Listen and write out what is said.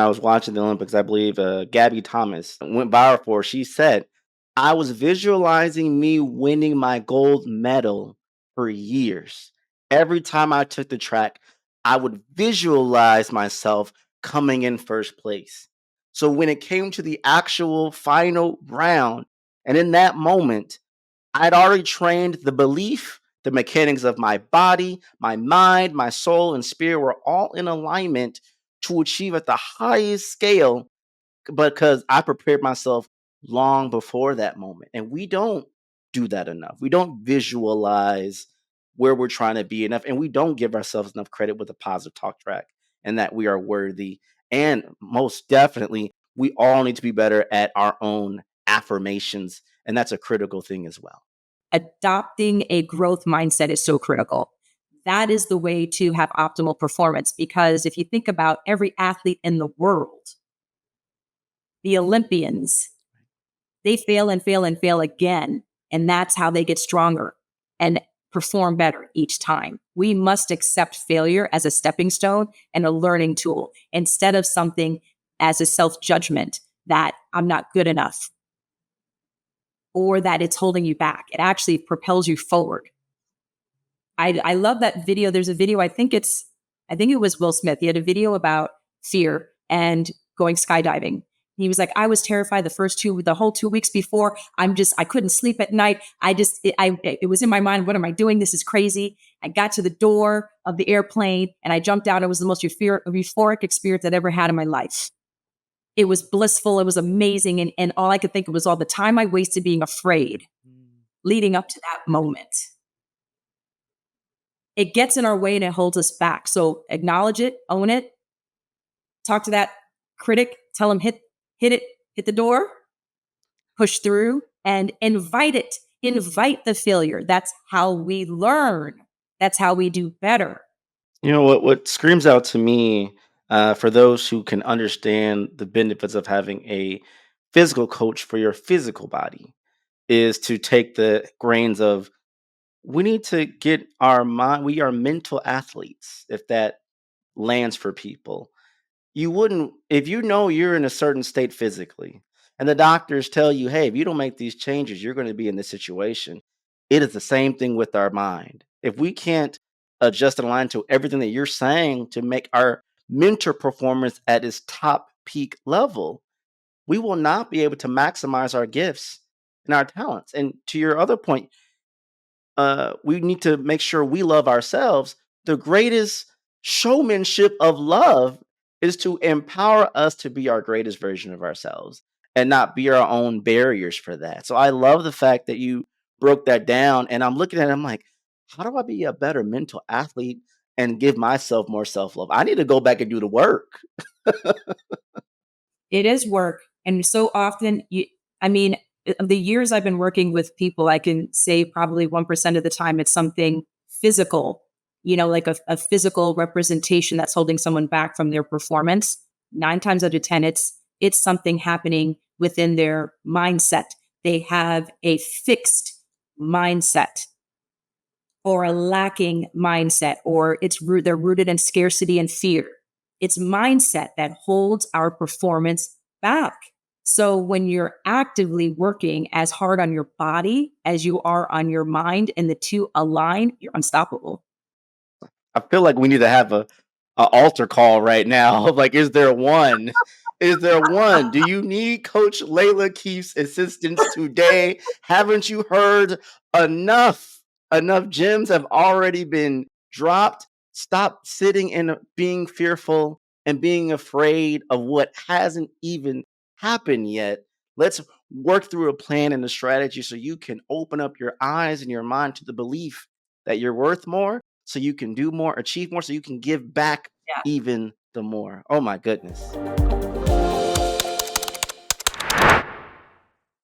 I was watching the Olympics, I believe Gabby Thomas went viral for. She said, "I was visualizing me winning my gold medal for years. Every time I took the track, I would visualize myself coming in first place. So when it came to the actual final round, and in that moment, I'd already trained the belief, the mechanics of my body, my mind, my soul, and spirit were all in alignment to achieve at the highest scale because I prepared myself long before that moment. And we don't do that enough. We don't visualize where we're trying to be enough, and we don't give ourselves enough credit with a positive talk track and that we are worthy. And most definitely, we all need to be better at our own affirmations. And that's a critical thing as well. Adopting a growth mindset is so critical. That is the way to have optimal performance, because if you think about every athlete in the world, the Olympians, they fail and fail and fail again. And that's how they get stronger and perform better each time. We must accept failure as a stepping stone and a learning tool instead of something as a self-judgment that I'm not good enough or that it's holding you back. It actually propels you forward. I love that video. There's a video, I think it was Will Smith. He had a video about fear and going skydiving. He was like, I was terrified the whole 2 weeks before. I couldn't sleep at night. It was in my mind. What am I doing? This is crazy. I got to the door of the airplane and I jumped out. It was the most euphoric experience I'd ever had in my life. It was blissful. It was amazing. And all I could think of was all the time I wasted being afraid leading up to that moment. It gets in our way and it holds us back. So acknowledge it, own it, talk to that critic, tell them hit the door, push through, and invite it. Invite the failure. That's how we learn. That's how we do better. You know what screams out to me, for those who can understand the benefits of having a physical coach for your physical body, is to take the grains of, we need to get our mind. We are mental athletes. If that lands for people, you wouldn't, if you know you're in a certain state physically, and the doctors tell you, hey, if you don't make these changes, you're going to be in this situation. It is the same thing with our mind. If we can't adjust and align to everything that you're saying to make our mental performance at its top peak level, we will not be able to maximize our gifts and our talents. And to your other point, we need to make sure we love ourselves. The greatest showmanship of love is to empower us to be our greatest version of ourselves and not be our own barriers for that. So I love the fact that you broke that down. And I'm looking at it, I'm like, how do I be a better mental athlete and give myself more self love? I need to go back and do the work. It is work. And so often, the years I've been working with people, I can say probably 1% of the time it's something physical, like a physical representation that's holding someone back from their performance. 9 times out of 10, it's something happening within their mindset. They have a fixed mindset or a lacking mindset, or they're rooted in scarcity and fear. It's mindset that holds our performance back. So when you're actively working as hard on your body as you are on your mind and the two align, you're unstoppable. I feel like we need to have a altar call right now. Like, is there one? Is there one? Do you need Coach Laila Keith's assistance today? Haven't you heard enough? Enough gems have already been dropped. Stop sitting and being fearful and being afraid of what hasn't even happened yet. Let's work through a plan and a strategy so you can open up your eyes and your mind to the belief that you're worth more, so you can do more, achieve more, so you can give back Yeah. even the more. Oh my goodness.